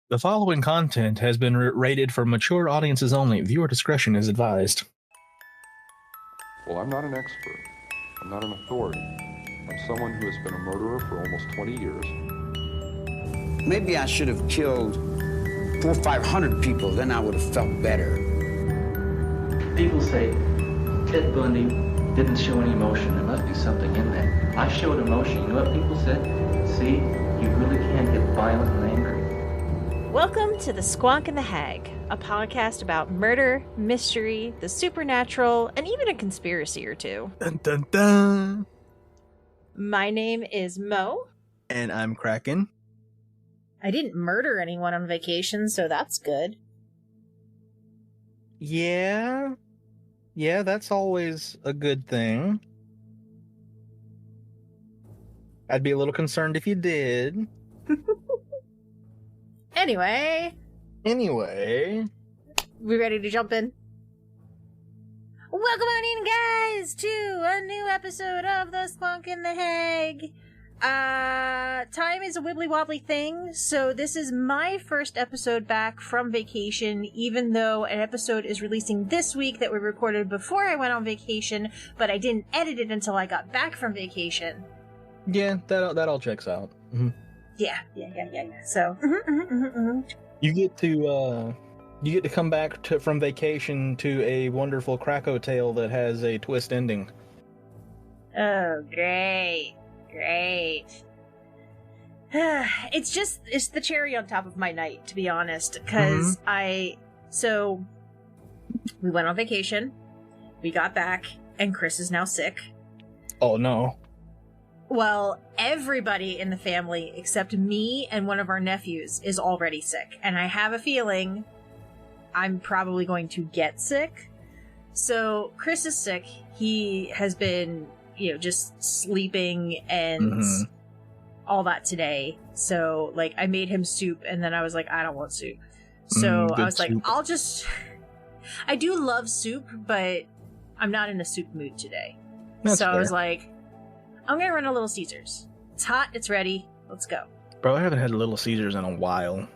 The following content has been rated for mature audiences only. Viewer discretion is advised. Well, I'm not an expert. I'm not an authority. I'm someone who has been a murderer for almost 20 years. Maybe I should have killed 400 or 500 people, then I would have felt better. People say Ted Bundy didn't show any emotion. There must be something in that. I showed emotion. You know what people said? See, you really can get violent and angry. Welcome to the Squonk The Hag, a podcast about murder, mystery, the supernatural, and even a conspiracy or two. Dun, dun, dun. My name is Mo. And I'm Kraken. I didn't murder anyone on vacation, so that's good. Yeah, that's always a good thing. I'd be a little concerned if you did. Anyway, we ready to jump in? Welcome on in, guys, to a new episode of the Squonk The Hag. Time is a wibbly-wobbly thing, so this is my first episode back from vacation, even though an episode is releasing this week that we recorded before I went on vacation, but I didn't edit it until I got back from vacation. Yeah, that all checks out. Mm-hmm. Yeah. So, You get to come back from vacation to a wonderful Krakow tale that has a twist ending. Oh, great. It's the cherry on top of my night, to be honest, because so we went on vacation, we got back, and Chris is now sick. Oh no. Well, everybody in the family except me and one of our nephews is already sick, and I have a feeling I'm probably going to get sick. So Chris is sick. He has been, just sleeping and all that today. So, I made him soup, and then I was like, I don't want soup. So I was soup. I do love soup, but I'm not in a soup mood today. That's fair. I was like, I'm gonna run a Little Caesars. It's hot, it's ready, let's go. Bro, I haven't had Little Caesars in a while.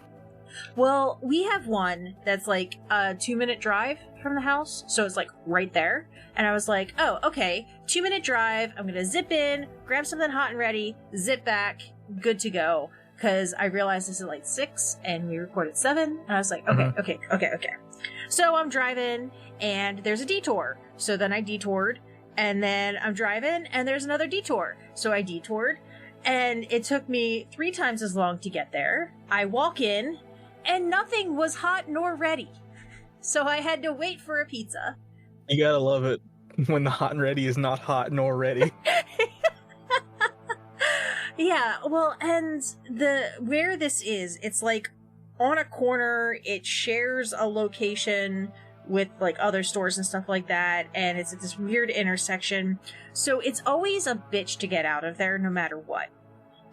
Well, we have one that's a 2-minute drive from the house, so it's right there. And I was like, oh, okay, 2-minute drive, I'm gonna zip in, grab something hot and ready, zip back, good to go. Because I realized this is 6, and we recorded 7, and I was like, okay. So I'm driving, and there's a detour. So then I detoured, and then I'm driving, and there's another detour. So I detoured, and it took me 3 times as long to get there. I walk in, and nothing was hot nor ready. So I had to wait for a pizza. You gotta love it when the hot and ready is not hot nor ready. Yeah, well, and where this is, it's on a corner, it shares a location with other stores and stuff like that, and it's at this weird intersection, so it's always a bitch to get out of there no matter what.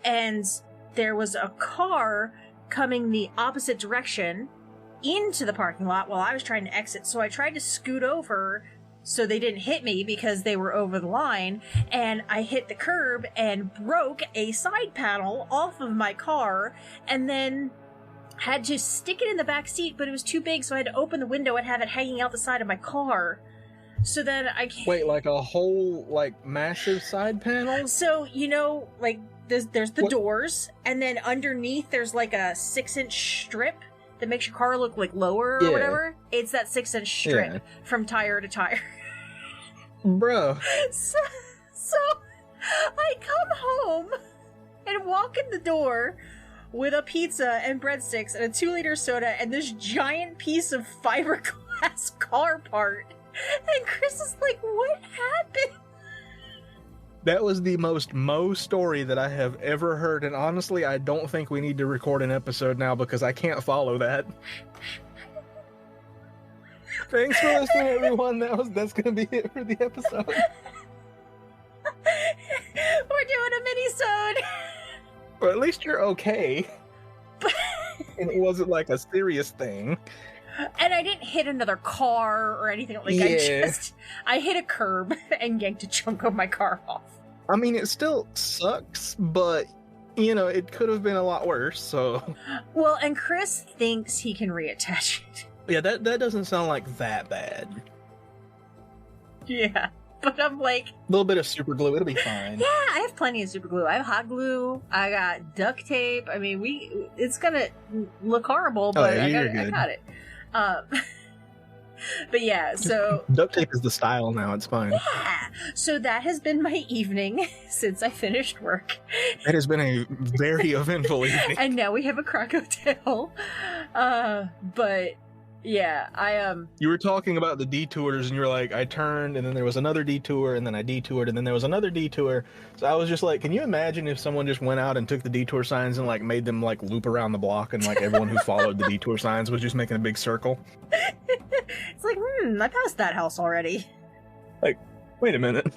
And there was a car coming the opposite direction into the parking lot while I was trying to exit, so I tried to scoot over so they didn't hit me because they were over the line, and I hit the curb and broke a side panel off of my car, and then had to stick it in the back seat, but it was too big, so I had to open the window and have it hanging out the side of my car. So then I can't... Wait, a whole, massive side panel? So, there's the doors, and then underneath there's a 6-inch strip that makes your car look lower or whatever. It's that 6-inch strip from tire to tire. Bro. So I come home and walk in the door with a pizza and breadsticks and a 2-liter soda and this giant piece of fiberglass car part. And Chris is like, what happened? That was the most Mo story that I have ever heard, and honestly, I don't think we need to record an episode now because I can't follow that. Thanks for listening, everyone. That's gonna be it for the episode. We're doing a mini-sode. But at least you're okay. And it wasn't a serious thing. And I didn't hit another car or anything. I hit a curb and yanked a chunk of my car off. I mean, it still sucks, but you know, it could have been a lot worse, so... Well, and Chris thinks he can reattach it. Yeah, that doesn't sound like that bad. Yeah, but I'm like... A little bit of super glue, it'll be fine. Yeah, I have plenty of super glue. I have hot glue, I got duct tape. I mean, it's gonna look horrible, but I got it. But yeah, so... Duct tape is the style now, it's fine. Yeah! So that has been my evening since I finished work. It has been a very eventful evening. And now we have a crack hotel. But yeah, You were talking about the detours, and you were like, I turned, and then there was another detour, and then I detoured, and then there was another detour. So I was just like, can you imagine if someone just went out and took the detour signs and like made them like loop around the block, and like everyone who followed the detour signs was just making a big circle? It's like, I passed that house already. Like, wait a minute.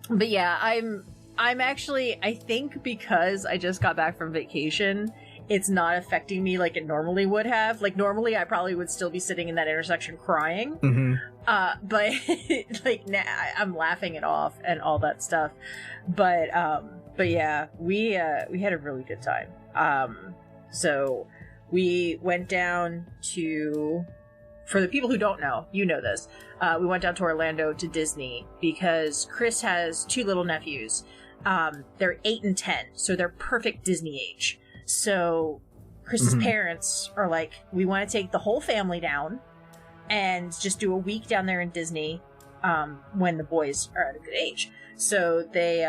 But yeah, I'm actually, I think because I just got back from vacation, it's not affecting me like it normally would have. Like, normally I probably would still be sitting in that intersection crying. Mm-hmm. But like now I'm laughing it off and all that stuff. But yeah, we had a really good time. So we went down to, for the people who don't know, you know this, we went down to Orlando to Disney because Chris has two little nephews. They're 8 and 10, so they're perfect Disney age. So Chris's parents are like, we want to take the whole family down and just do a week down there in Disney when the boys are at a good age. So they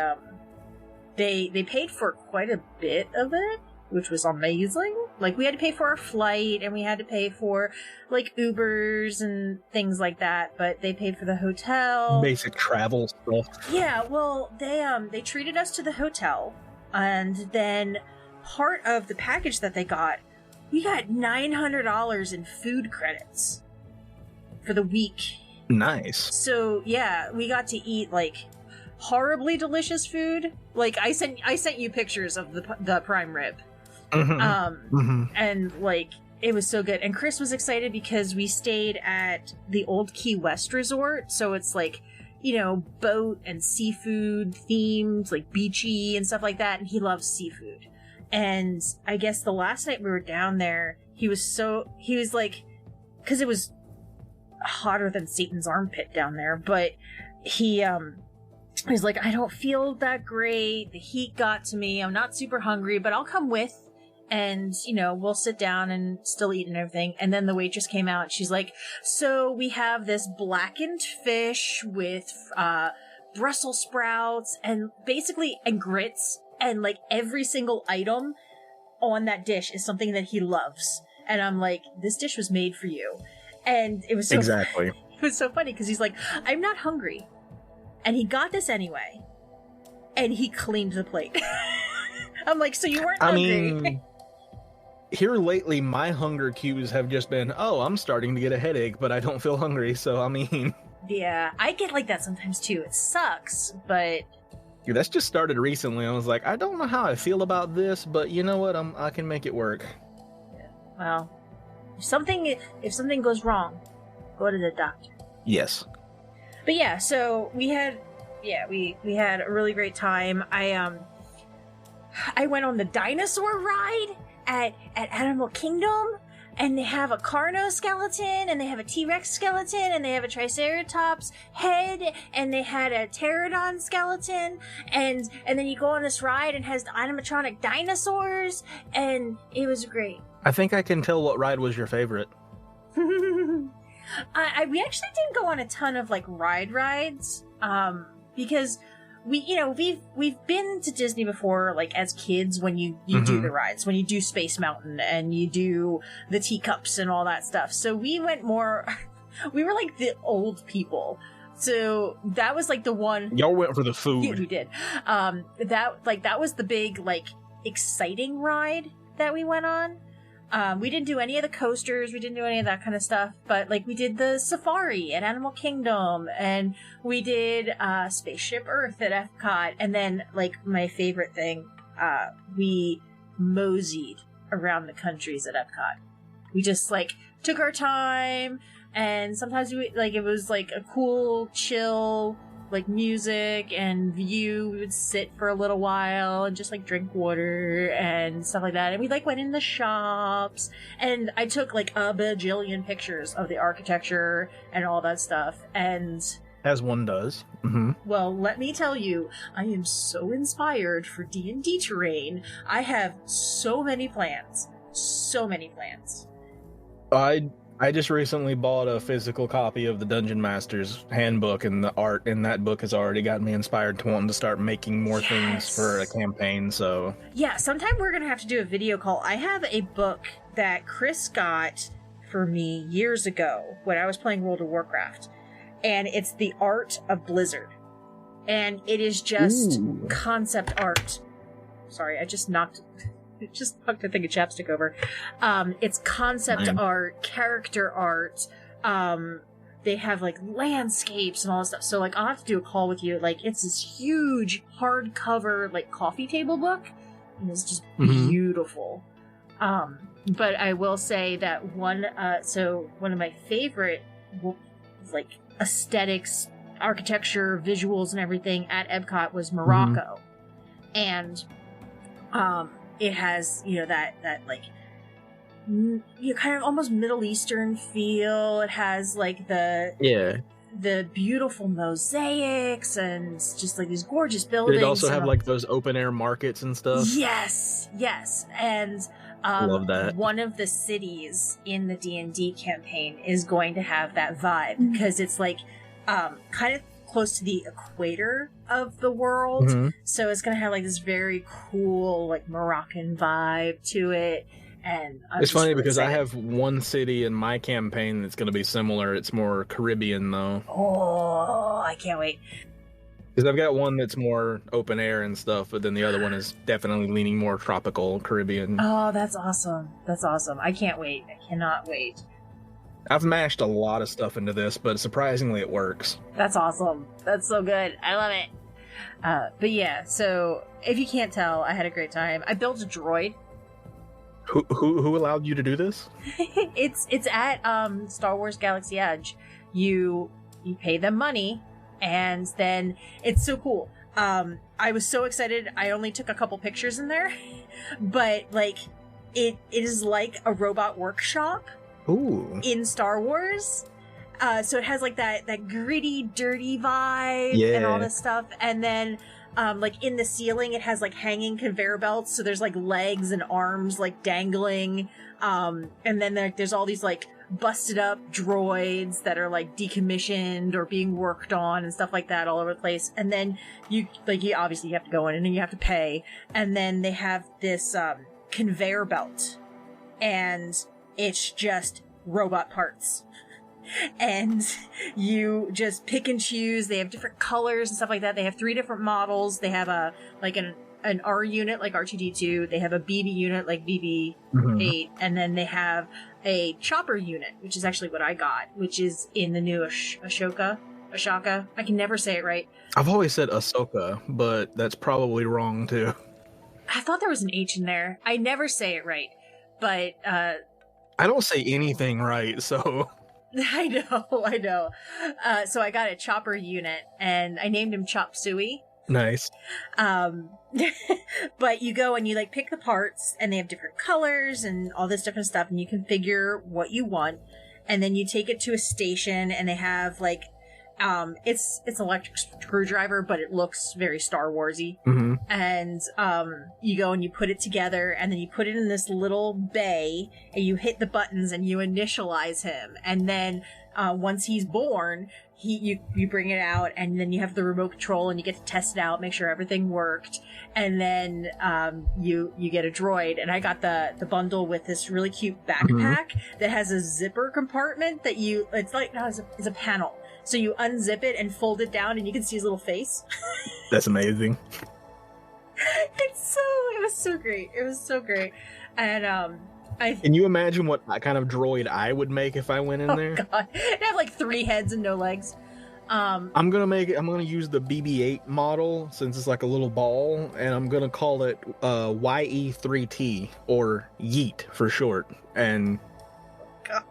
paid for quite a bit of it, which was amazing. Like, we had to pay for our flight, and we had to pay for like Ubers and things like that, but they paid for the hotel. Basic travel stuff. Yeah, well, they treated us to the hotel, and then part of the package that they got, we got $900 in food credits for the week. Nice. So yeah, we got to eat like horribly delicious food. Like, I sent you pictures of the prime rib. And like, it was so good. And Chris was excited because we stayed at the old Key West resort, so it's like, you know, boat and seafood themed, like beachy and stuff like that, and he loves seafood. And I guess the last night we were down there, he was like, because it was hotter than Satan's armpit down there, but he was like, I don't feel that great, the heat got to me, I'm not super hungry, but I'll come with, and, you know, we'll sit down and still eat and everything. And then the waitress came out, she's like, so we have this blackened fish with Brussels sprouts and grits, and like every single item on that dish is something that he loves. And I'm like, this dish was made for you. And it was so exactly. It was so funny because he's like, I'm not hungry. And he got this anyway. And he cleaned the plate. I'm like, so you weren't hungry. I mean, here lately, my hunger cues have just been, oh, I'm starting to get a headache, but I don't feel hungry. So, I mean... Yeah, I get like that sometimes too. It sucks, but... Dude, that's just started recently. I was like, I don't know how I feel about this, but you know what? I can make it work. Yeah. Well, if something goes wrong, go to the doctor. Yes. But yeah, so we had a really great time. I went on the dinosaur ride at Animal Kingdom, and they have a Carno skeleton, and they have a T-Rex skeleton, and they have a Triceratops head, and they had a Pterodon skeleton, and then you go on this ride and has the animatronic dinosaurs, and it was great. I think I can tell what ride was your favorite. We actually didn't go on a ton of like rides, because we've been to Disney before, like as kids, when you do the rides, when you do Space Mountain and you do the teacups and all that stuff. So we went more, we were like the old people. So that was like the one. Y'all went for the food. Yeah, we did. That was the big like exciting ride that we went on. We didn't do any of the coasters, we didn't do any of that kind of stuff, but like we did the safari at Animal Kingdom, and we did Spaceship Earth at Epcot, and then like my favorite thing, we moseyed around the countries at Epcot. We just like took our time, and sometimes it was like a cool, chill like music and view. We would sit for a little while and just like drink water and stuff like that. And we like went in the shops, and I took like a bajillion pictures of the architecture and all that stuff. And as one does. Mm-hmm. Well, let me tell you, I am so inspired for D&D terrain. I have so many plans. So many plans. I just recently bought a physical copy of the Dungeon Master's Handbook, and the art in that book has already gotten me inspired to wanting to start making more things for a campaign, so... Yeah, sometime we're going to have to do a video call. I have a book that Chris got for me years ago when I was playing World of Warcraft, and it's The Art of Blizzard. And it is just concept art. Sorry, I just knocked a thing of chapstick over. It's concept art, character art. They have like landscapes and all this stuff. So like I'll have to do a call with you. Like it's this huge hardcover like coffee table book. And it's just beautiful. But I will say that one of my favorite like aesthetics, architecture, visuals and everything at Epcot was Morocco. And it has, that like, kind of almost Middle Eastern feel. It has like the beautiful mosaics and just like these gorgeous buildings. Did it also have like those open air markets and stuff? Yes. And love that. One of the cities in the D&D campaign is going to have that vibe because it's like kind of close to the equator of the world, so it's gonna have like this very cool like Moroccan vibe to it. And it's funny because I have one city in my campaign that's gonna be similar. It's more Caribbean though. Oh, I can't wait. Because I've got one that's more open air and stuff, but then the other one is definitely leaning more tropical Caribbean. Oh, that's awesome. That's awesome. I can't wait. I cannot wait. I've mashed a lot of stuff into this, but surprisingly it works. That's awesome. That's so good. I love it. But yeah, so if you can't tell, I had a great time. I built a droid. Who allowed you to do this? It's at Star Wars Galaxy Edge. You pay them money, and then it's so cool. I was so excited. I only took a couple pictures in there, but like it is like a robot workshop. Ooh. In Star Wars. So it has like that gritty, dirty vibe and all this stuff. And then like in the ceiling, it has like hanging conveyor belts. So there's like legs and arms like dangling. And then there's all these like busted up droids that are like decommissioned or being worked on and stuff like that all over the place. And then you obviously you have to go in and then you have to pay. And then they have this conveyor belt. And it's just robot parts. And you just pick and choose. They have different colors and stuff like that. They have 3 different models. They have an R unit like R2-D2. They have a BB unit like BB-8. And then they have a chopper unit, which is actually what I got, which is in the new Ashoka. I can never say it right. I've always said Ahsoka, but that's probably wrong too. I thought there was an H in there. I never say it right. But I don't say anything right, so... I know. So I got a chopper unit, and I named him Chop Suey. Nice. But you go and you, like, pick the parts, and they have different colors and all this different stuff, and you configure what you want, and then you take it to a station, and they have, like, it's an electric screwdriver, but it looks very Star Warsy. And you go and you put it together, and then you put it in this little bay, and you hit the buttons, and you initialize him. And then once he's born, you bring it out, and then you have the remote control, and you get to test it out, make sure everything worked. And then you get a droid. And I got the bundle with this really cute backpack that has a zipper compartment that it's a panel. So you unzip it and fold it down, and you can see his little face. That's amazing. It was so great. It was so great. And can you imagine what kind of droid I would make if I went in there? God, it'd have like 3 heads and no legs. I'm gonna use the BB-8 model since it's like a little ball, and I'm gonna call it YE3T or Yeet for short. And God.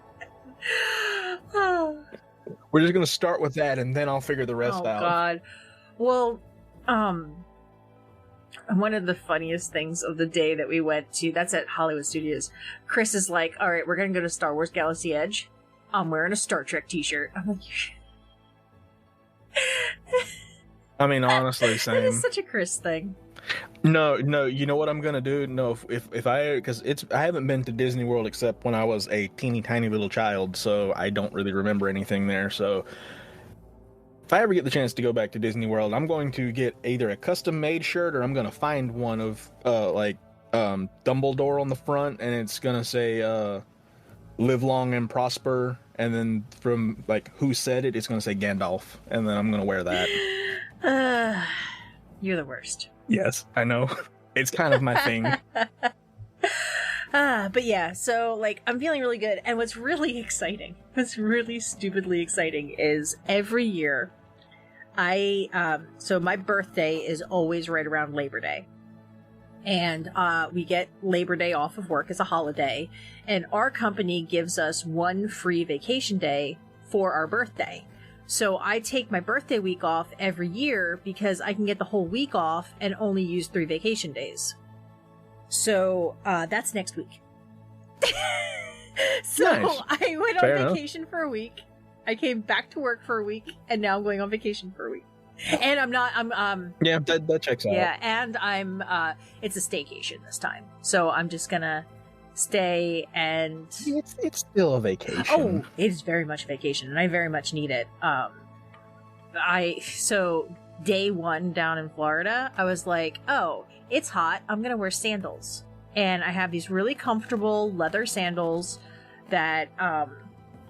We're just gonna start with that, and then I'll figure the rest out. Oh God. Well, one of the funniest things of the day that we went to, that's at Hollywood Studios. Chris is like, "All right, we're gonna go to Star Wars Galaxy Edge. I'm wearing a Star Trek t-shirt." I'm like, I mean, honestly, that same. is such a Chris thing. No, you know what I'm gonna do? No, if I, because I haven't been to Disney World except when I was a teeny tiny little child, so I don't really remember anything there. So if I ever get the chance to go back to Disney World, I'm going to get either a custom made shirt, or I'm gonna find one of Dumbledore on the front, and it's gonna say "Live long and prosper," and then from like who said it, it's gonna say Gandalf, and then I'm gonna wear that. You're the worst. Yes, I know. It's kind of my thing. But yeah, so like I'm feeling really good. And what's really exciting, what's really stupidly exciting is every year so my birthday is always right around Labor Day. And we get Labor Day off of work as a holiday. And our company gives us one free vacation day for our birthday. So I take my birthday week off every year because I can get the whole week off and only use 3 vacation days. So that's next week. So Nice. I went Fair on enough. vacation for a week. I came back to work for a week, and now I'm going on vacation for a week. And Yeah, that checks out. yeah, and it's a staycation this time. So I'm just gonna stay and It's still a vacation. oh, it is very much vacation, and I very much need it. So day 1 down in Florida, I was like, oh, it's hot, I'm gonna wear sandals. And I have these really comfortable leather sandals that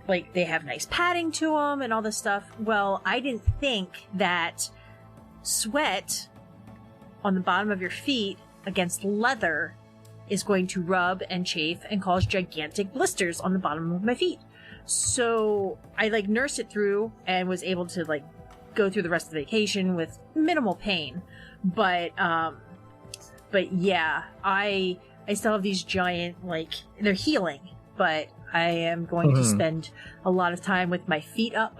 like they have nice padding to them and all this stuff. Well, I didn't think that sweat on the bottom of your feet against leather is going to rub and chafe and cause gigantic blisters on the bottom of my feet. So I like nursed it through and was able to like go through the rest of the vacation with minimal pain. But yeah, I still have these giant, like, they're healing, but I am going to spend a lot of time with my feet up.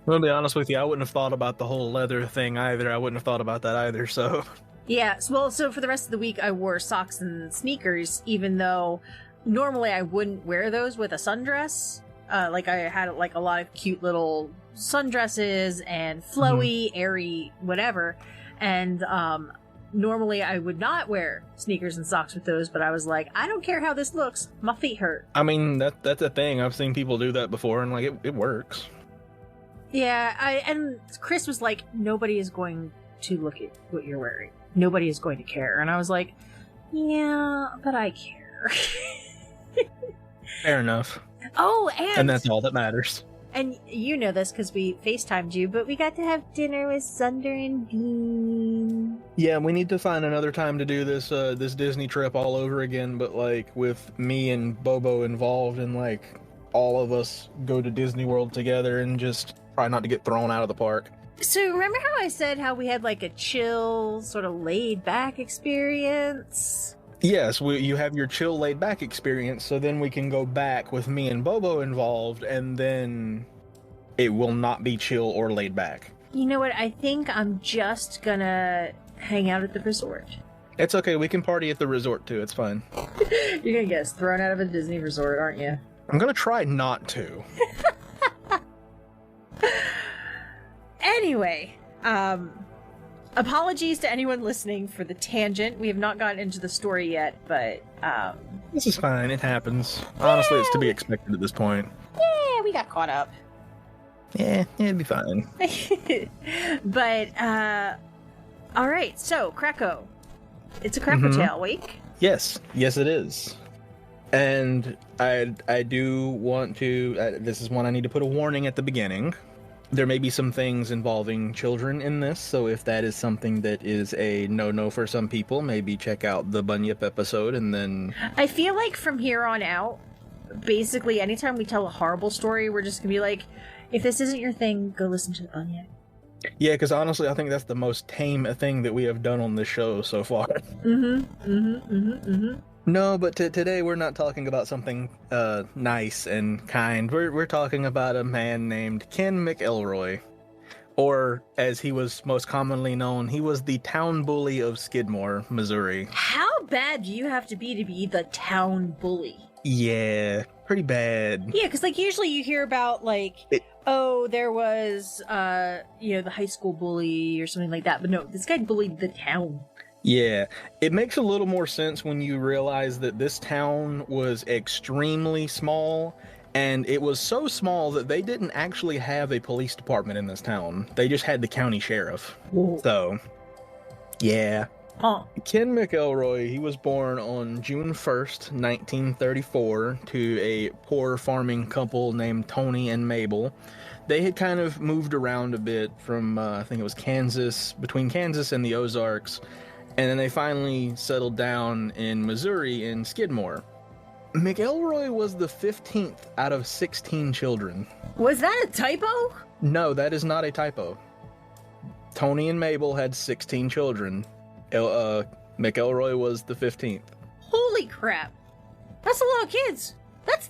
Well, to be honest with you, I wouldn't have thought about the whole leather thing either. I wouldn't have thought about that either, so... Yeah, so for the rest of the week, I wore socks and sneakers, even though normally I wouldn't wear those with a sundress. Like, I had, like, a lot of cute little sundresses and flowy, airy, whatever. And, normally I would not wear sneakers and socks with those, but I was like, I don't care how this looks. My feet hurt. I mean, that's a thing. I've seen people do that before, and, like, it works. Yeah, and Chris was like, nobody is going to look at what you're wearing. Nobody is going to care. And I was like, yeah, but I care. Fair enough. Oh, And that's all that matters. And you know this because we FaceTimed you, but we got to have dinner with Sunder and Bean. Yeah, we need to find another time to do this this Disney trip all over again, but, like, with me and Bobo involved, and, like, all of us go to Disney World together and just try not to get thrown out of the park. So remember how I said how we had like a chill, sort of laid back experience? Yes, you have your chill, laid-back experience, so then we can go back with me and Bobo involved, and then it will not be chill or laid back. You know what? I think I'm just gonna hang out at the resort. It's okay, we can party at the resort too, it's fine. You're gonna get us thrown out of a Disney resort, aren't you? I'm gonna try not to. Anyway, apologies to anyone listening for the tangent. We have not gotten into the story yet, but This is fine, it happens. Honestly, it's to be expected at this point. yeah, we got caught up. Yeah, it'd be fine. But all right, so Krakow. It's a Krakow Tale week. Yes, it is. And I do want to, this is one I need to put a warning at the beginning. There may be some things involving children in this, so if that is something that is a no-no for some people, maybe check out the Bunyip episode and then... I feel like from here on out, basically anytime we tell a horrible story, we're just gonna be like, if this isn't your thing, go listen to the Bunyip. Yeah, because honestly, I think that's the most tame thing that we have done on this show so far. No, but today we're not talking about something nice and kind. We're talking about a man named Ken McElroy, or as he was most commonly known, he was the town bully of Skidmore, Missouri. How bad do you have to be the town bully? Yeah, pretty bad. Yeah, because like usually you hear about like, oh, there was the high school bully or something like that, but no, this guy bullied the town. Yeah, it makes a little more sense when you realize that this town was extremely small, and it was so small that they didn't actually have a police department in this town. They just had the county sheriff. Whoa. So, yeah. Huh. Ken McElroy, he was born on June 1st, 1934, to a poor farming couple named Tony and Mabel. They had kind of moved around a bit from, I think it was Kansas, between Kansas and the Ozarks, and then they finally settled down in Missouri in Skidmore. McElroy was the 15th out of 16 children. Was that a typo? No, that is not a typo. Tony and Mabel had 16 children. McElroy was the 15th. Holy crap. That's a lot of kids. That's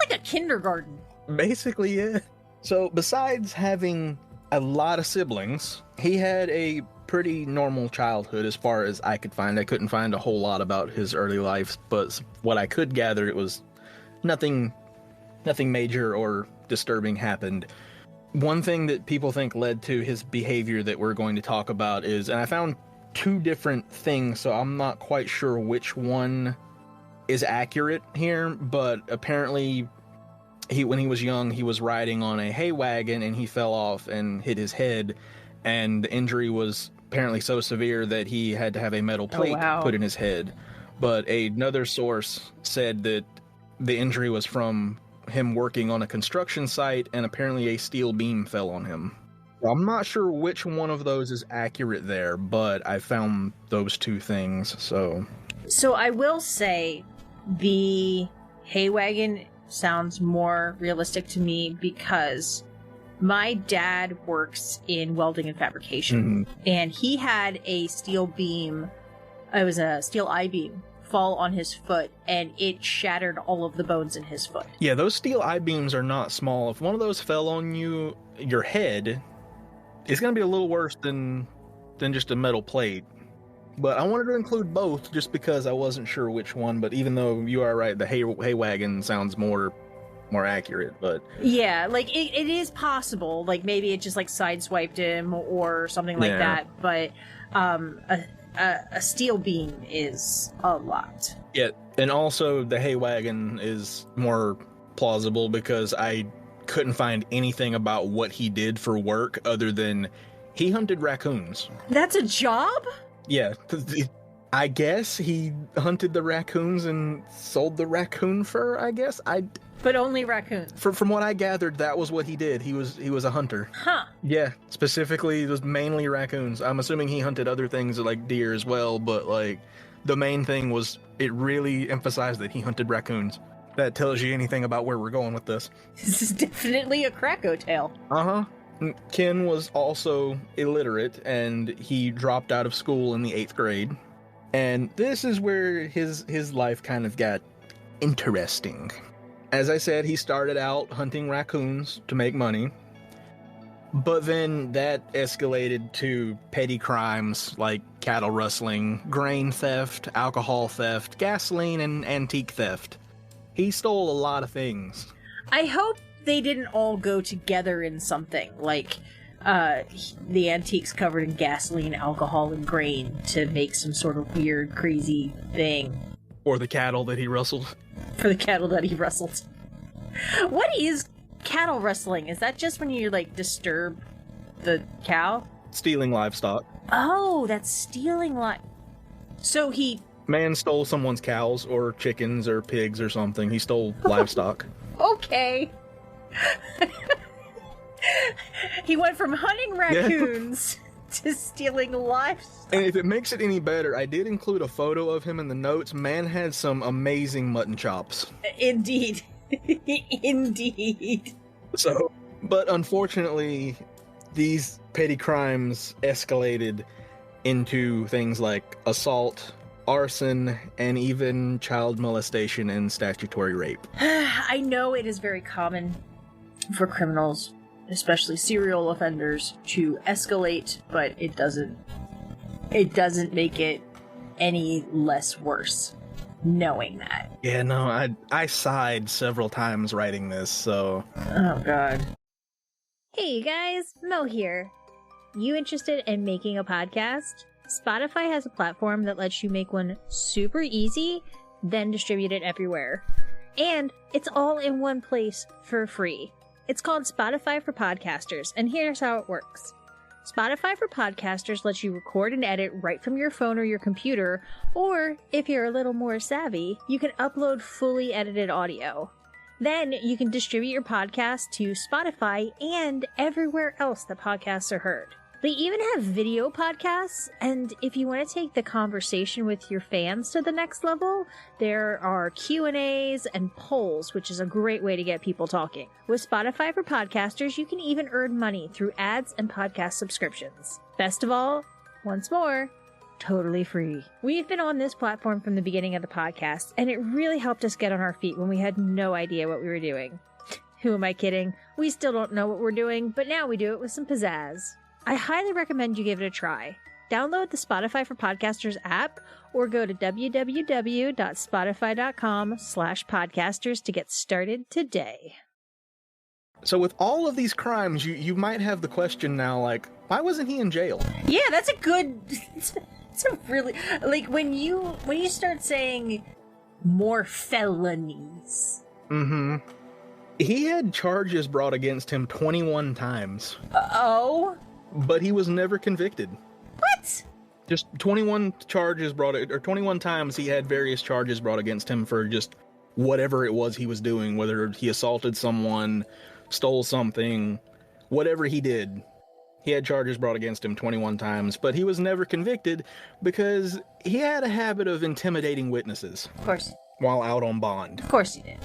like a kindergarten. Basically, yeah. So, besides having a lot of siblings, he had a pretty normal childhood as far as I could find. I couldn't find a whole lot about his early life, but what I could gather, it was nothing major or disturbing happened. One thing that people think led to his behavior that we're going to talk about is, and I found two different things, so I'm not quite sure which one is accurate here, but apparently when he was young, he was riding on a hay wagon and he fell off and hit his head, and the injury was apparently so severe that he had to have a metal plate put in his head. But another source said that the injury was from him working on a construction site, and apparently a steel beam fell on him. I'm not sure which one of those is accurate there, but I found those two things, so... So I will say the hay wagon sounds more realistic to me because my dad works in welding and fabrication, and he had a steel beam, it was a steel I-beam, fall on his foot, and it shattered all of the bones in his foot. Yeah, those steel I-beams are not small. If one of those fell on your head, it's going to be a little worse than just a metal plate. But I wanted to include both just because I wasn't sure which one, but even though you are right, the hay wagon sounds more accurate, but... Yeah, like, it is possible. Like, maybe it just, like, sideswiped him or something like that, but a steel beam is a lot. Yeah, and also the hay wagon is more plausible because I couldn't find anything about what he did for work other than he hunted raccoons. That's a job? Yeah, I guess he hunted the raccoons and sold the raccoon fur, I guess. But only raccoons. From what I gathered, that was what he did. He was a hunter. Huh. Yeah, specifically, it was mainly raccoons. I'm assuming he hunted other things like deer as well, but like the main thing was it really emphasized that he hunted raccoons. That tells you anything about where we're going with this. This is definitely a Krakow tale. Uh-huh. Ken was also illiterate, and he dropped out of school in the 8th grade. And this is where his life kind of got interesting. As I said, he started out hunting raccoons to make money. But then that escalated to petty crimes like cattle rustling, grain theft, alcohol theft, gasoline, and antique theft. He stole a lot of things. I hope they didn't all go together in something, like the antiques covered in gasoline, alcohol, and grain to make some sort of weird, crazy thing. Or the cattle that he rustled. For the cattle that he rustled. What is cattle rustling? Is that just when you, like, disturb the cow? Stealing livestock. Oh, that's stealing So he... Man stole someone's cows or chickens or pigs or something. He stole livestock. Okay. He went from hunting raccoons to stealing livestock. And if it makes it any better, I did include a photo of him in the notes. Man had some amazing mutton chops. Indeed. Indeed. So, but unfortunately, these petty crimes escalated into things like assault, arson, and even child molestation and statutory rape. I know it is very common for criminals, especially serial offenders, to escalate, but it doesn't make it any less worse knowing that. Yeah, no, I sighed several times writing this, so... Oh, God. Hey guys, Mo here. You interested in making a podcast? Spotify has a platform that lets you make one super easy, then distribute it everywhere. And it's all in one place for free. It's called Spotify for Podcasters, and here's how it works. Spotify for Podcasters lets you record and edit right from your phone or your computer, or if you're a little more savvy, you can upload fully edited audio. Then you can distribute your podcast to Spotify and everywhere else that podcasts are heard. They even have video podcasts, and if you want to take the conversation with your fans to the next level, there are Q&As and polls, which is a great way to get people talking. With Spotify for Podcasters, you can even earn money through ads and podcast subscriptions. Best of all, once more, totally free. We've been on this platform from the beginning of the podcast, and it really helped us get on our feet when we had no idea what we were doing. Who am I kidding? We still don't know what we're doing, but now we do it with some pizzazz. I highly recommend you give it a try. Download the Spotify for Podcasters app or go to www.spotify.com/podcasters to get started today. So with all of these crimes, you might have the question now, like, why wasn't he in jail? Yeah, that's a good... It's a really... Like, when you start saying more felonies... Mm-hmm. He had charges brought against him 21 times. Oh? But he was never convicted. What? Just 21 charges brought, or 21 times he had various charges brought against him for just whatever it was he was doing, whether he assaulted someone, stole something, whatever he did. He had charges brought against him 21 times, but he was never convicted because he had a habit of intimidating witnesses. Of course. While out on bond. Of course he did.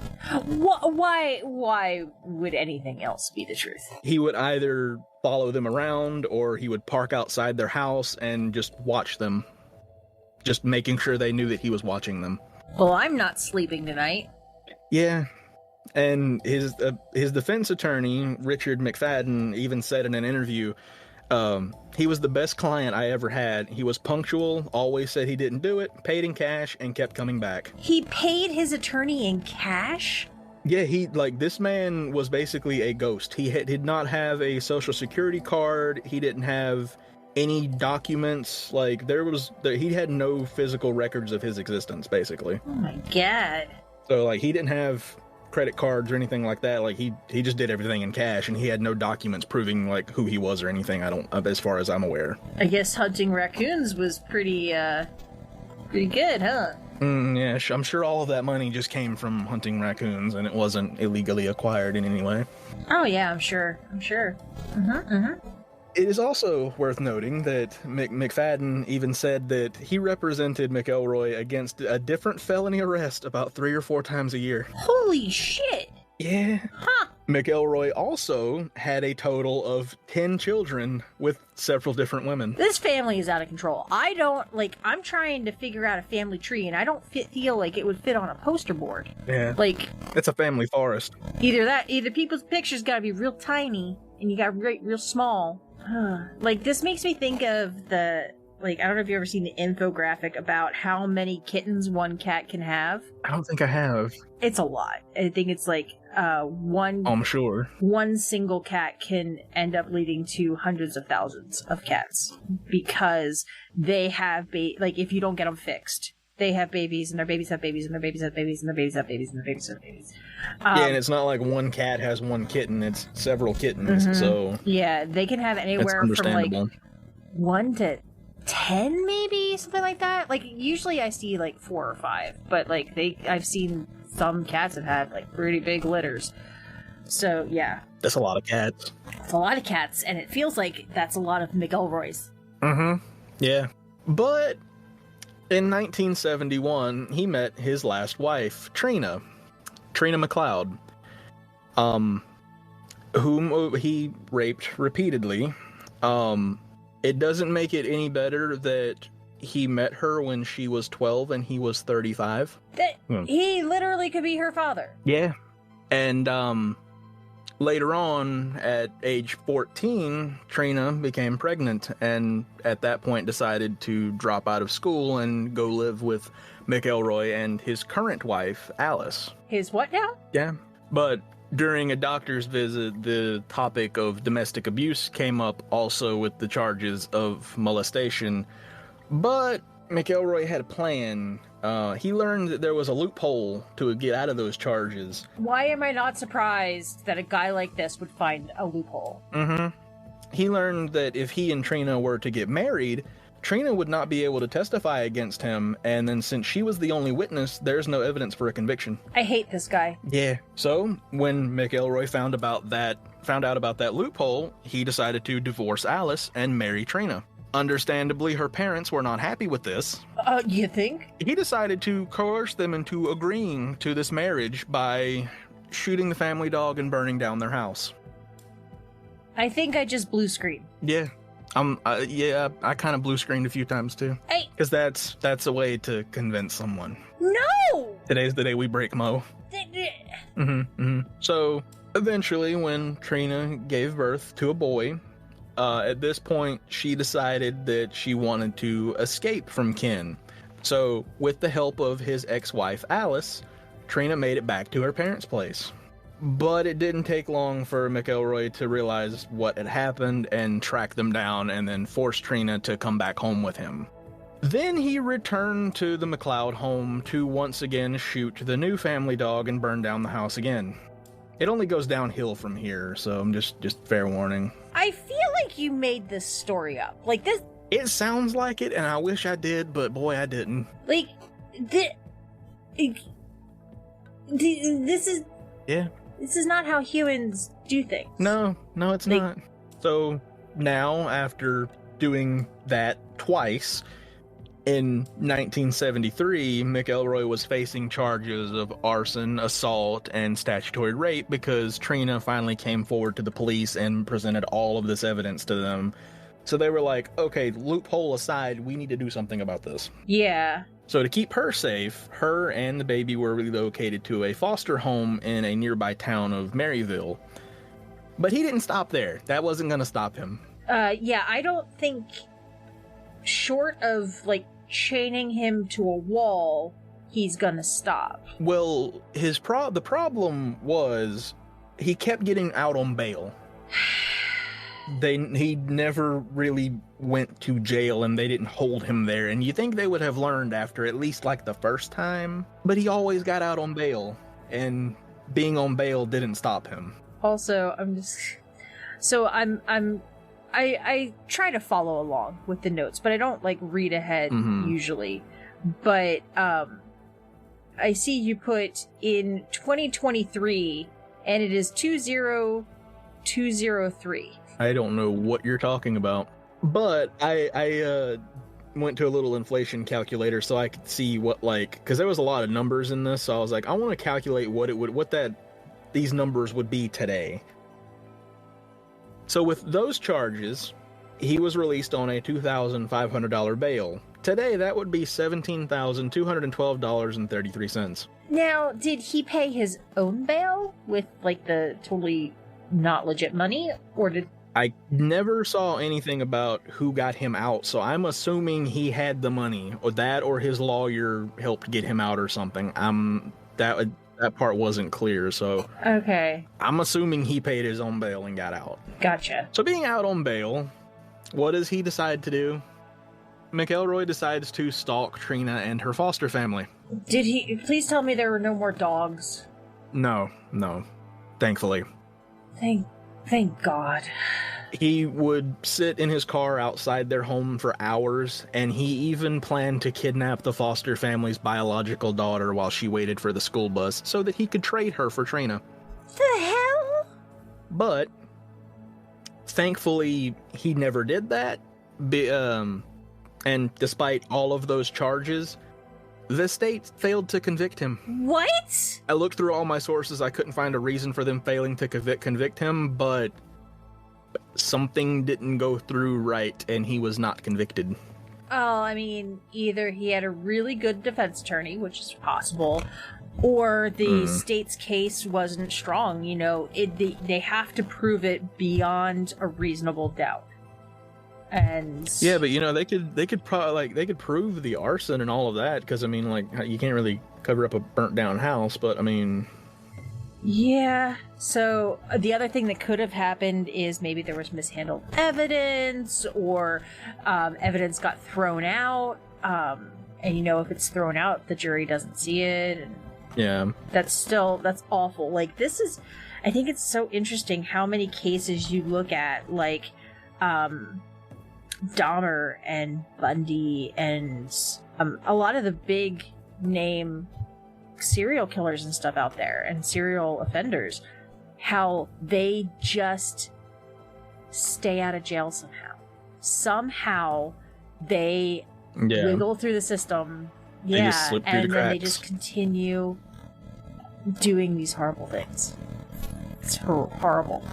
Why would anything else be the truth? He would either follow them around or he would park outside their house and just watch them. Just making sure they knew that he was watching them. Well, I'm not sleeping tonight. Yeah. And his defense attorney, Richard McFadden, even said in an interview, he was the best client I ever had. He was punctual, always said he didn't do it, paid in cash, and kept coming back. He paid his attorney in cash? Yeah, this man was basically a ghost. He did not have a social security card. He didn't have any documents. He had no physical records of his existence, basically. Oh my God. So, he didn't have credit cards or anything like that. He just did everything in cash, and he had no documents proving who he was or anything. As far as I'm aware. I guess hunting raccoons was pretty good, huh? Yeah, I'm sure all of that money just came from hunting raccoons, and it wasn't illegally acquired in any way. Oh yeah, I'm sure. It is also worth noting that McFadden even said that he represented McElroy against a different felony arrest about 3 or 4 times a year. Holy shit! Yeah. Huh. McElroy also had a total of 10 children with several different women. This family is out of control. I'm trying to figure out a family tree, and I don't feel like it would fit on a poster board. Yeah. It's a family forest. Either people's pictures gotta be real tiny, and you got real small. This makes me think of I don't know if you've ever seen the infographic about how many kittens one cat can have. I don't think I have. It's a lot. I think it's one... I'm sure. One single cat can end up leading to hundreds of thousands of cats because they have, if you don't get them fixed, they have babies, and their babies have babies, and their babies have babies, and their babies have babies, and their babies have babies. And it's not like one cat has one kitten, it's several kittens, so... Yeah, they can have anywhere from 1 to 10, maybe? Something like that? Usually I see 4 or 5, but I've seen some cats have had pretty big litters. So, yeah. That's a lot of cats. It's a lot of cats, and it feels like that's a lot of McElroys. Mm-hmm. Yeah. But in 1971, he met his last wife, Trina McLeod, whom he raped repeatedly. It doesn't make it any better that he met her when she was 12 and he was 35. He literally could be her father. Yeah. And later on, at age 14, Trina became pregnant and at that point decided to drop out of school and go live with McElroy and his current wife, Alice. His what now? Yeah. But during a doctor's visit, the topic of domestic abuse came up also with the charges of molestation. But McElroy had a plan. He learned that there was a loophole to get out of those charges. Why am I not surprised that a guy like this would find a loophole? Mm-hmm. He learned that if he and Trina were to get married, Trina would not be able to testify against him, and then since she was the only witness, there's no evidence for a conviction. I hate this guy. Yeah. So, when McElroy found out about that loophole, he decided to divorce Alice and marry Trina. Understandably, her parents were not happy with this. You think? He decided to coerce them into agreeing to this marriage by shooting the family dog and burning down their house. I think I just blue screen. Yeah. I kind of blue screened a few times too. Hey! Because that's a way to convince someone. No! Today's the day we break Mo. So, eventually, when Trina gave birth to a boy, at this point, she decided that she wanted to escape from Ken. So, with the help of his ex-wife, Alice, Trina made it back to her parents' place. But it didn't take long for McElroy to realize what had happened and track them down and then force Trina to come back home with him. Then he returned to the McLeod home to once again shoot the new family dog and burn down the house again. It only goes downhill from here, so I'm just fair warning. I feel like you made this story up. Like this... It sounds like it, and I wish I did, but boy, I didn't. Like, this is... Yeah. This is not how humans do things. No, it's not. So now, after doing that twice, in 1973, McElroy was facing charges of arson, assault, and statutory rape because Trina finally came forward to the police and presented all of this evidence to them. So they were like, okay, loophole aside, we need to do something about this. Yeah. So to keep her safe, her and the baby were relocated to a foster home in a nearby town of Maryville. But he didn't stop there. That wasn't going to stop him. Yeah, I don't think, short of, like, chaining him to a wall, he's gonna stop. Well, the problem was he kept getting out on bail. He never really went to jail and they didn't hold him there, and you think they would have learned after at least like the first time, but he always got out on bail, and being on bail didn't stop him. Also, I try to follow along with the notes, but I don't like read ahead usually. But I see you put in 2023 and it is 20203. I don't know what you're talking about, but I went to a little inflation calculator so I could see what, like, because there was a lot of numbers in this, so I was like, I want to calculate what these numbers would be today. So with those charges, he was released on a $2,500 bail. Today, that would be $17,212.33. Now, did he pay his own bail with, like, the totally not legit money, or did... I never saw anything about who got him out, so I'm assuming he had the money, or his lawyer helped get him out or something. That part wasn't clear, so... Okay. I'm assuming he paid his own bail and got out. Gotcha. So being out on bail, what does he decide to do? McElroy decides to stalk Trina and her foster family. Did he... Please tell me there were no more dogs. No. Thankfully. Thank God. He would sit in his car outside their home for hours, and he even planned to kidnap the foster family's biological daughter while she waited for the school bus so that he could trade her for Trina. The hell? But, thankfully, he never did that. And despite all of those charges, the state failed to convict him. What? I looked through all my sources. I couldn't find a reason for them failing to convict him, but something didn't go through right, and he was not convicted. Oh, I mean, either he had a really good defense attorney, which is possible, or the state's case wasn't strong. You know, they have to prove it beyond a reasonable doubt. And yeah, but you know, they could prove the arson and all of that, because I mean, like, you can't really cover up a burnt down house, but I mean, yeah. So the other thing that could have happened is maybe there was mishandled evidence, or evidence got thrown out, and you know, if it's thrown out, the jury doesn't see it, and yeah, that's awful. Like, this is, I think it's so interesting how many cases you look at, like Dahmer and Bundy and a lot of the big name serial killers and stuff out there, and serial offenders, how they just stay out of jail somehow they wiggle through the system, they just slip through the cracks. Then they just continue doing these horrible things. It's horrible.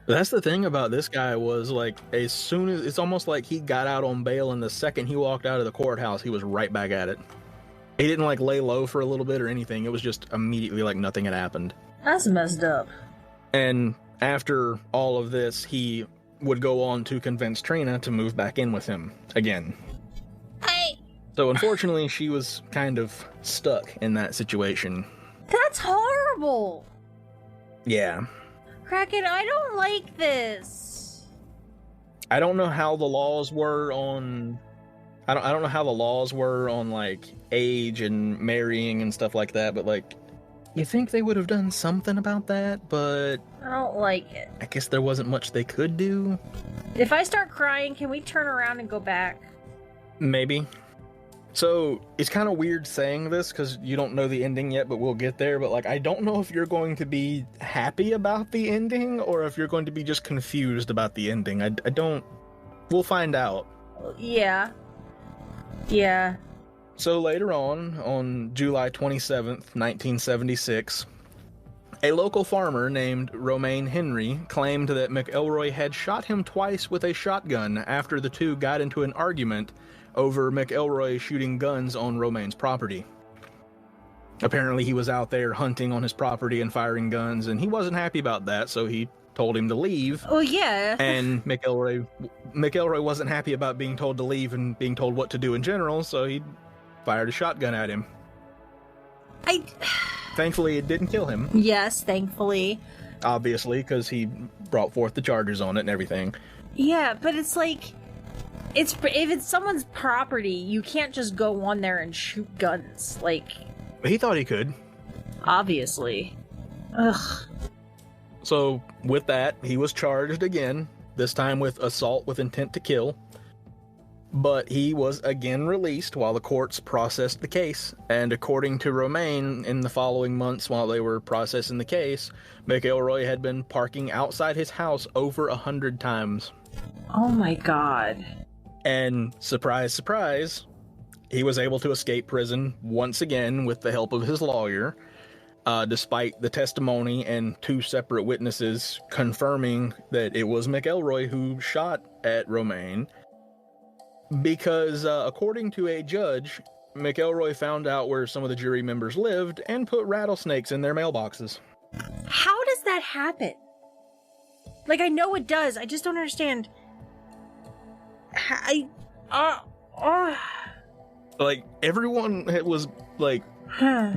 That's the thing about this guy, was like, as soon as, it's almost like he got out on bail, and the second he walked out of the courthouse, he was right back at it. He didn't like lay low for a little bit or anything. It was just immediately like nothing had happened. That's messed up. And after all of this, he would go on to convince Trina to move back in with him again. So unfortunately, she was kind of stuck in that situation. That's horrible. Yeah. Kraken, I don't like this. I don't know how the laws were on... I don't know how the laws were on, like, age and marrying and stuff like that, but, like, you think they would have done something about that, but... I don't like it. I guess there wasn't much they could do. If I start crying, can we turn around and go back? Maybe. So, it's kind of weird saying this, because you don't know the ending yet, but we'll get there, but, like, I don't know if you're going to be happy about the ending, or if you're going to be just confused about the ending. I don't... We'll find out. Yeah. Yeah. So later on July 27th, 1976, a local farmer named Romaine Henry claimed that McElroy had shot him twice with a shotgun after the two got into an argument over McElroy shooting guns on Romaine's property. Apparently he was out there hunting on his property and firing guns, and he wasn't happy about that, so he told him to leave. Oh, yeah. And McElroy wasn't happy about being told to leave and being told what to do in general, so he fired a shotgun at him. Thankfully, it didn't kill him. Yes, thankfully. Obviously, because he brought forth the charges on it and everything. Yeah, but it's like, if it's someone's property, you can't just go on there and shoot guns. Like, he thought he could. Obviously. Ugh. So, with that, he was charged again, this time with assault with intent to kill. But he was again released while the courts processed the case, and according to Romaine, in the following months while they were processing the case, McElroy had been parking outside his house over 100 times. Oh my god. And surprise, surprise, he was able to escape prison once again with the help of his lawyer, despite the testimony and two separate witnesses confirming that it was McElroy who shot at Romaine. Because, according to a judge, McElroy found out where some of the jury members lived and put rattlesnakes in their mailboxes. How does that happen? Like, I know it does, I just don't understand. Like, everyone was, like,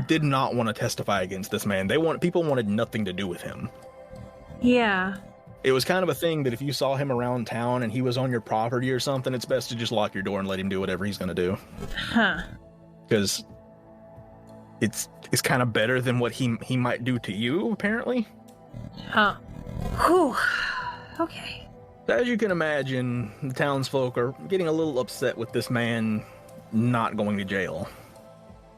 did not want to testify against this man. People wanted nothing to do with him. Yeah. It was kind of a thing that if you saw him around town and he was on your property or something, it's best to just lock your door and let him do whatever he's going to do. Huh. Because it's kind of better than what he might do to you, apparently. Huh. Whew. Okay. As you can imagine, the townsfolk are getting a little upset with this man not going to jail.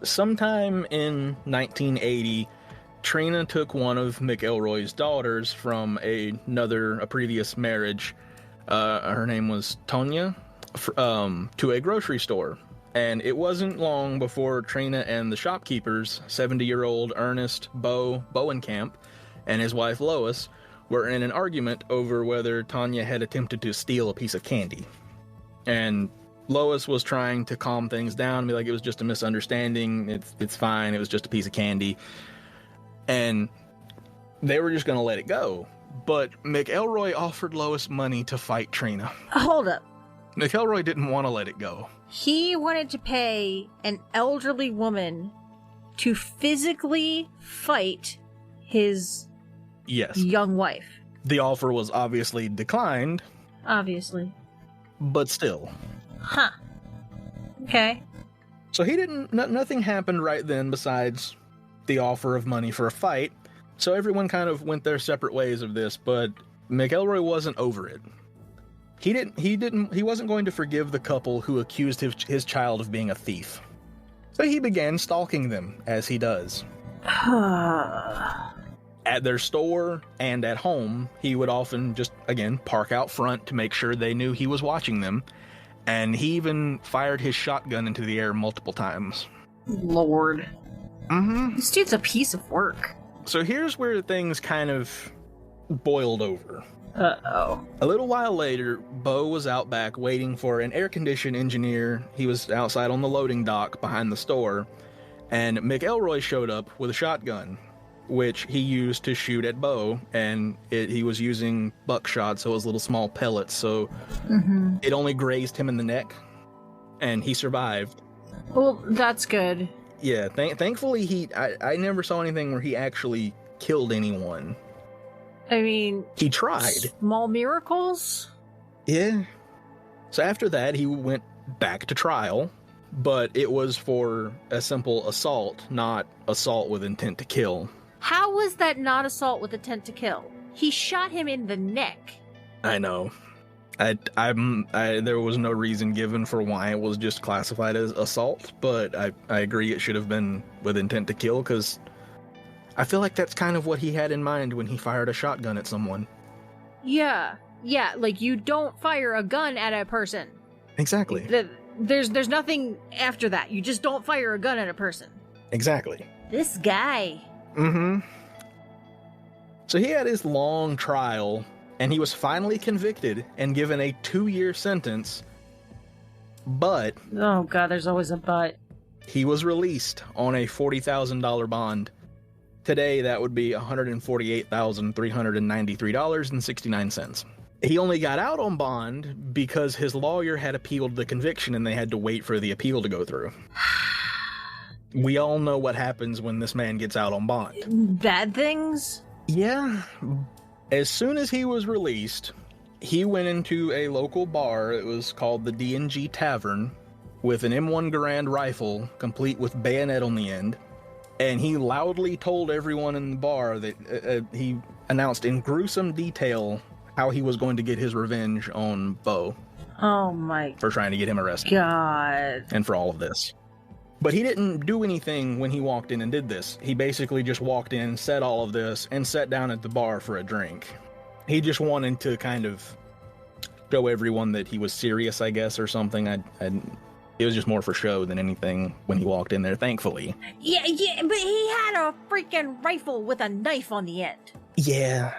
Sometime in 1980, Trina took one of McElroy's daughters from a previous marriage, her name was Tonya, to a grocery store. And it wasn't long before Trina and the shopkeepers, 70-year-old Ernest Bowenkamp, and his wife Lois, were in an argument over whether Tonya had attempted to steal a piece of candy. And Lois was trying to calm things down and be like, it was just a misunderstanding. It's fine. It was just a piece of candy. And they were just going to let it go. But McElroy offered Lois money to fight Trina. Hold up. McElroy didn't want to let it go. He wanted to pay an elderly woman to physically fight his Yes. young wife. The offer was obviously declined, Obviously. but still. Huh. Okay. So he didn't, nothing happened right then besides the offer of money for a fight. So everyone kind of went their separate ways of this, but McElroy wasn't over it. He wasn't going to forgive the couple who accused his child of being a thief. So he began stalking them, as he does. At their store and at home, he would often just, again, park out front to make sure they knew he was watching them. And he even fired his shotgun into the air multiple times. Lord. Mm-hmm. This dude's a piece of work. So here's where things kind of boiled over. Uh-oh. A little while later, Bo was out back waiting for an air-conditioned engineer. He was outside on the loading dock behind the store, and McElroy showed up with a shotgun, which he used to shoot at Bo, and he was using buckshot, so it was little small pellets, so it only grazed him in the neck, and he survived. Well, that's good. Yeah, thankfully I never saw anything where he actually killed anyone. I mean... He tried. Small miracles? Yeah. So after that, he went back to trial, but it was for a simple assault, not assault with intent to kill. How was that not assault with intent to kill? He shot him in the neck. I know. There was no reason given for why it was just classified as assault, but I agree it should have been with intent to kill, because I feel like that's kind of what he had in mind when he fired a shotgun at someone. Yeah, like you don't fire a gun at a person. Exactly. There's nothing after that. You just don't fire a gun at a person. Exactly. This guy. Mm-hmm. So he had his long trial, and he was finally convicted and given a 2-year sentence, but... Oh god, there's always a but. He was released on a $40,000 bond. Today, that would be $148,393.69. He only got out on bond because his lawyer had appealed the conviction and they had to wait for the appeal to go through. We all know what happens when this man gets out on bond. Bad things? Yeah. As soon as he was released, he went into a local bar. It was called the D&G Tavern, with an M1 Garand rifle, complete with bayonet on the end. And he loudly told everyone in the bar that he announced in gruesome detail how he was going to get his revenge on Bo. Oh my... For trying to get him arrested. God. And for all of this. But he didn't do anything when he walked in and did this. He basically just walked in, said all of this, and sat down at the bar for a drink. He just wanted to kind of show everyone that he was serious, I guess, or something. It was just more for show than anything when he walked in there, thankfully. Yeah, but he had a freaking rifle with a knife on the end. Yeah.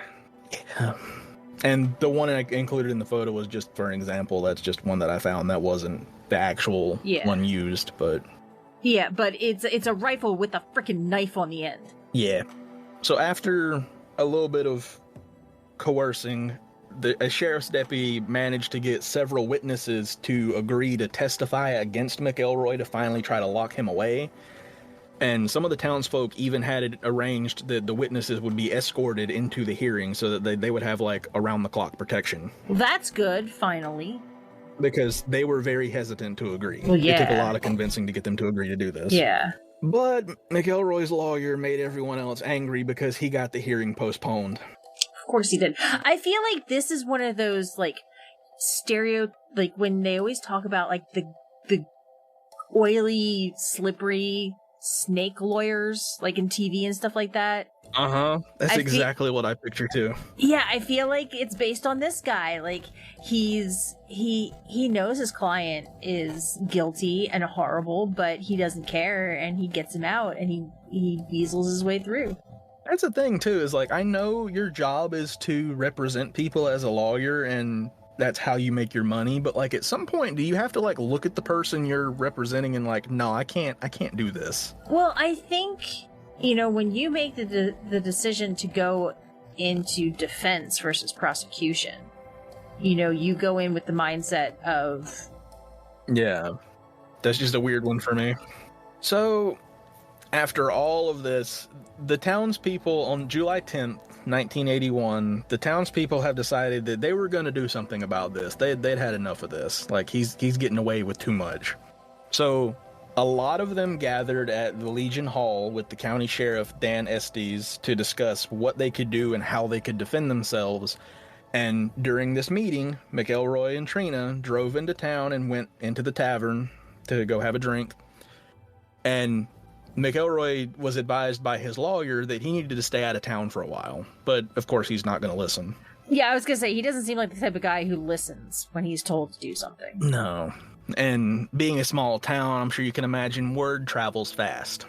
And the one I included in the photo was just for an example. That's just one that I found. That wasn't the actual one used, but... Yeah, but it's a rifle with a freaking knife on the end. Yeah. So after a little bit of coercing, a sheriff's deputy managed to get several witnesses to agree to testify against McElroy to finally try to lock him away. And some of the townsfolk even had it arranged that the witnesses would be escorted into the hearing so that they would have, like, around-the-clock protection. Well, that's good, finally. Because they were very hesitant to agree. Well, yeah. It took a lot of convincing to get them to agree to do this. Yeah. But McElroy's lawyer made everyone else angry because he got the hearing postponed. Of course he did. I feel like this is one of those, like, like, when they always talk about, like, the oily, slippery snake lawyers, like, in TV and stuff like that. Uh-huh. That's exactly what I picture, too. Yeah, I feel like it's based on this guy. Like, he knows his client is guilty and horrible, but he doesn't care, and he gets him out, and he weasels his way through. That's the thing, too, is, like, I know your job is to represent people as a lawyer, and that's how you make your money, but like at some point, do you have to like look at the person you're representing and like, no, I can't do this? Well, I think, when you make the decision to go into defense versus prosecution, you go in with the mindset of... Yeah, that's just a weird one for me. So, after all of this, the townspeople on July 10th, 1981, the townspeople have decided that they were going to do something about this. They'd had enough of this. Like, he's getting away with too much. So, a lot of them gathered at the Legion Hall with the county sheriff, Dan Estes, to discuss what they could do and how they could defend themselves. And during this meeting, McElroy and Trina drove into town and went into the tavern to go have a drink. And McElroy was advised by his lawyer that he needed to stay out of town for a while. But, of course, he's not going to listen. Yeah, I was going to say, he doesn't seem like the type of guy who listens when he's told to do something. No. And being a small town, I'm sure you can imagine word travels fast.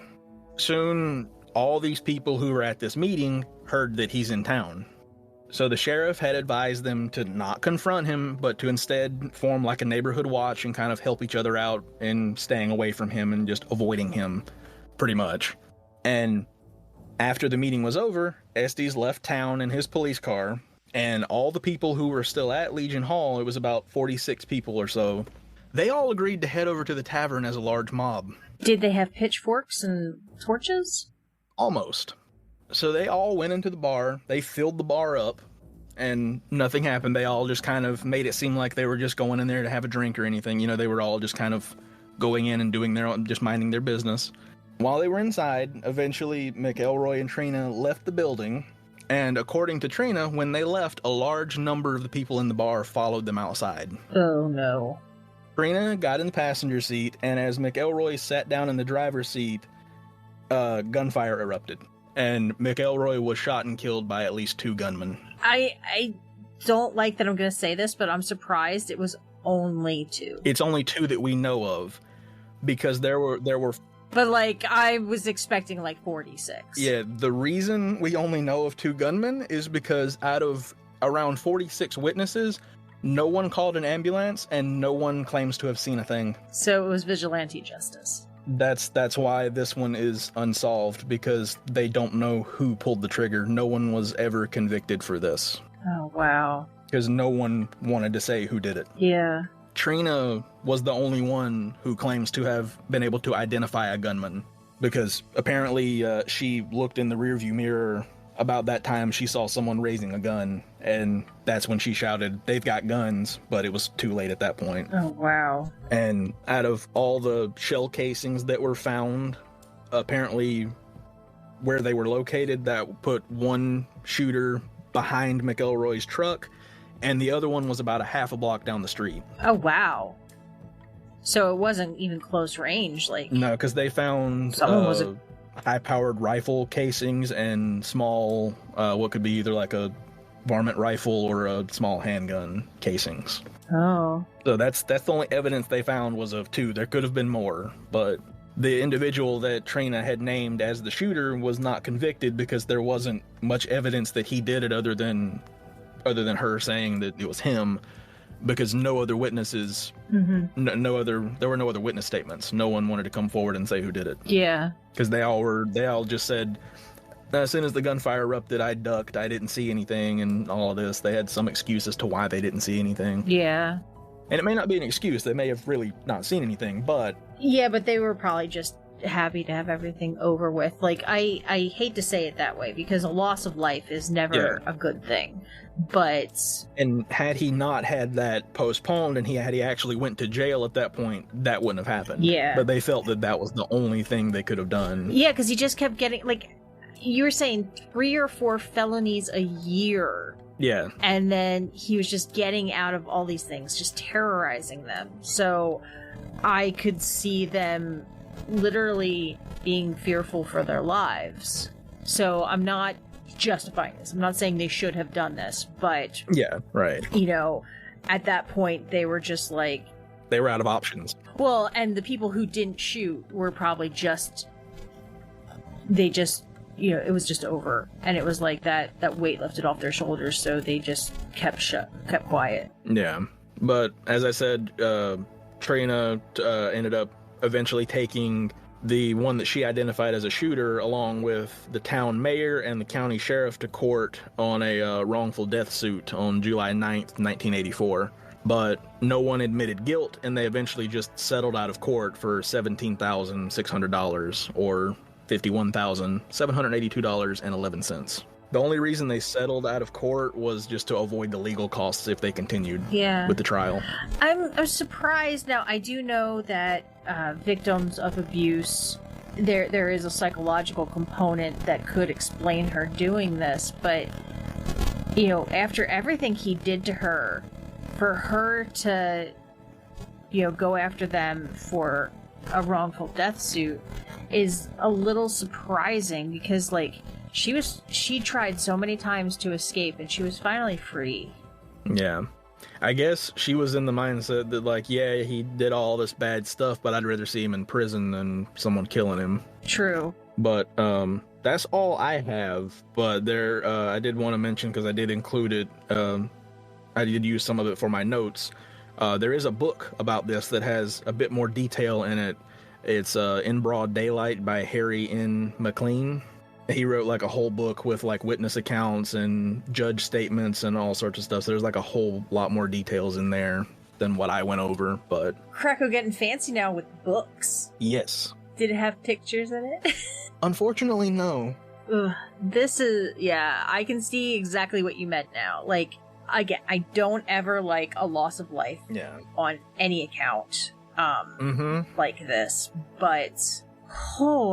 Soon, all these people who were at this meeting heard that he's in town. So the sheriff had advised them to not confront him, but to instead form like a neighborhood watch and kind of help each other out in staying away from him and just avoiding him, pretty much. And after the meeting was over, Estes left town in his police car, and all the people who were still at Legion Hall, it was about 46 people or so, they all agreed to head over to the tavern as a large mob. Did they have pitchforks and torches? Almost. So they all went into the bar, they filled the bar up, and nothing happened. They all just kind of made it seem like they were just going in there to have a drink or anything. They were all just kind of going in and doing their own, just minding their business. While they were inside, eventually McElroy and Trina left the building, and according to Trina, when they left, a large number of the people in the bar followed them outside. Oh no. Trina got in the passenger seat, and as McElroy sat down in the driver's seat, gunfire erupted. And McElroy was shot and killed by at least 2 gunmen. I don't like that I'm going to say this, but I'm surprised it was only 2. It's only 2 that we know of, because there were. But I was expecting 46. Yeah, the reason we only know of 2 gunmen is because out of around 46 witnesses, no one called an ambulance and no one claims to have seen a thing. So it was vigilante justice. That's why this one is unsolved, because they don't know who pulled the trigger. No one was ever convicted for this. Oh, wow. Because no one wanted to say who did it. Yeah. Trina was the only one who claims to have been able to identify a gunman, because apparently she looked in the rearview mirror. About that time, she saw someone raising a gun, and that's when she shouted, "They've got guns," but it was too late at that point. Oh, wow. And out of all the shell casings that were found, apparently where they were located, that put one shooter behind McElroy's truck, and the other one was about a half a block down the street. Oh, wow. So it wasn't even close range, No, because they found high-powered rifle casings and small, what could be either a varmint rifle or a small handgun casings. Oh. So that's the only evidence they found was of 2. There could have been more, but the individual that Trina had named as the shooter was not convicted because there wasn't much evidence that he did it other than her saying that it was him, because no other witnesses, there were no other witness statements. No one wanted to come forward and say who did it. Yeah. Because they all just said, as soon as the gunfire erupted, I ducked, I didn't see anything, and all of this. They had some excuse as to why they didn't see anything. Yeah. And it may not be an excuse, they may have really not seen anything, but... Yeah, but they were probably just happy to have everything over with. I hate to say it that way, because a loss of life is never a good thing. But... And had he not had that postponed and he actually went to jail at that point, that wouldn't have happened. Yeah. But they felt that was the only thing they could have done. Yeah, because he just kept getting, you were saying 3 or 4 felonies a year. Yeah. And then he was just getting out of all these things, just terrorizing them. So I could see them literally being fearful for their lives. So I'm not justifying this. I'm not saying they should have done this, but... Yeah, right. At that point, they were just they were out of options. Well, and the people who didn't shoot were probably they just it was just over. And it was like that weight lifted off their shoulders, so they just kept quiet. Yeah. But as I said, Trina ended up eventually taking the one that she identified as a shooter along with the town mayor and the county sheriff to court on a wrongful death suit on July 9th, 1984. But no one admitted guilt, and they eventually just settled out of court for $17,600 or $51,782.11. The only reason they settled out of court was just to avoid the legal costs if they continued with the trial. I'm surprised. Now, I do know that victims of abuse, there is a psychological component that could explain her doing this, but, after everything he did to her, for her to, go after them for a wrongful death suit is a little surprising because, she tried so many times to escape and she was finally free. Yeah. I guess she was in the mindset that, yeah, he did all this bad stuff, but I'd rather see him in prison than someone killing him. True. But, that's all I have. But I did want to mention, because I did include it, I did use some of it for my notes. There is a book about this that has a bit more detail in it. It's In Broad Daylight by Harry N. McLean. He wrote a whole book with witness accounts and judge statements and all sorts of stuff. So there's a whole lot more details in there than what I went over. But Krakow getting fancy now with books. Yes. Did it have pictures in it? Unfortunately, no. Ugh, this is, I can see exactly what you meant now. I don't ever like a loss of life on any account like this, but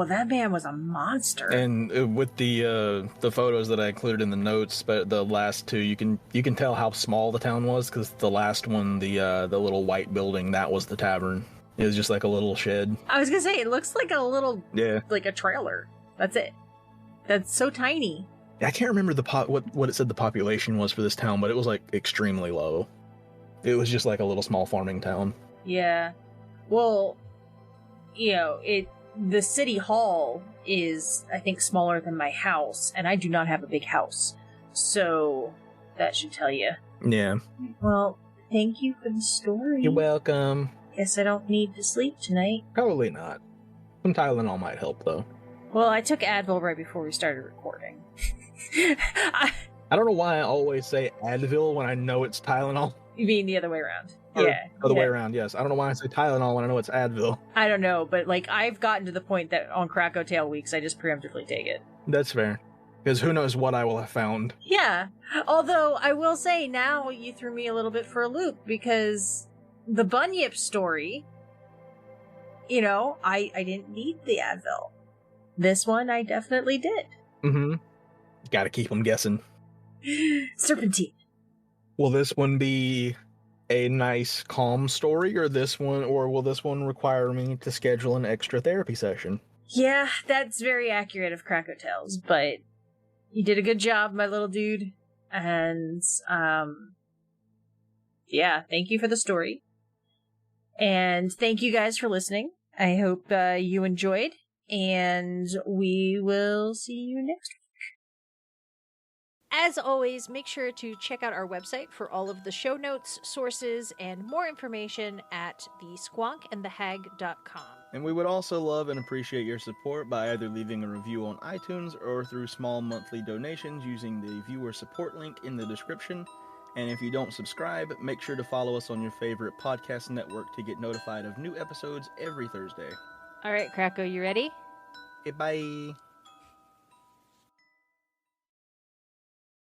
that man was a monster. And with the photos that I included in the notes, but the last two, you can tell how small the town was, because the last one, the little white building, that was the tavern. It was just a little shed. I was gonna say, it looks like a little, like a trailer. That's it. That's so tiny. I can't remember what it said the population was for this town, but it was extremely low. It was just a little small farming town. Yeah. Well, the city hall is, I think, smaller than my house, and I do not have a big house. So that should tell you. Yeah. Well, thank you for the story. You're welcome. Guess I don't need to sleep tonight. Probably not. Some Tylenol might help, though. Well, I took Advil right before we started recording. I don't know why I always say Advil when I know it's Tylenol. You mean the other way around? Other way around, yes. I don't know why I say Tylenol when I know it's Advil. I don't know, but I've gotten to the point that on Krakow Tail weeks, I just preemptively take it. That's fair. Because who knows what I will have found. Yeah. Although, I will say, now you threw me a little bit for a loop, because the Bunyip story, I didn't need the Advil. This one, I definitely did. Mm-hmm. Gotta keep them guessing. Serpentine. Will this one be a nice, calm story, or will this one require me to schedule an extra therapy session? Yeah, that's very accurate of Krakow Tales, but you did a good job, my little dude. And, thank you for the story. And thank you guys for listening. I hope you enjoyed, and we will see you next week. As always, make sure to check out our website for all of the show notes, sources, and more information at thesquonkandthehag.com. And we would also love and appreciate your support by either leaving a review on iTunes or through small monthly donations using the viewer support link in the description. And if you don't subscribe, make sure to follow us on your favorite podcast network to get notified of new episodes every Thursday. All right, Krakow, you ready? Okay, bye.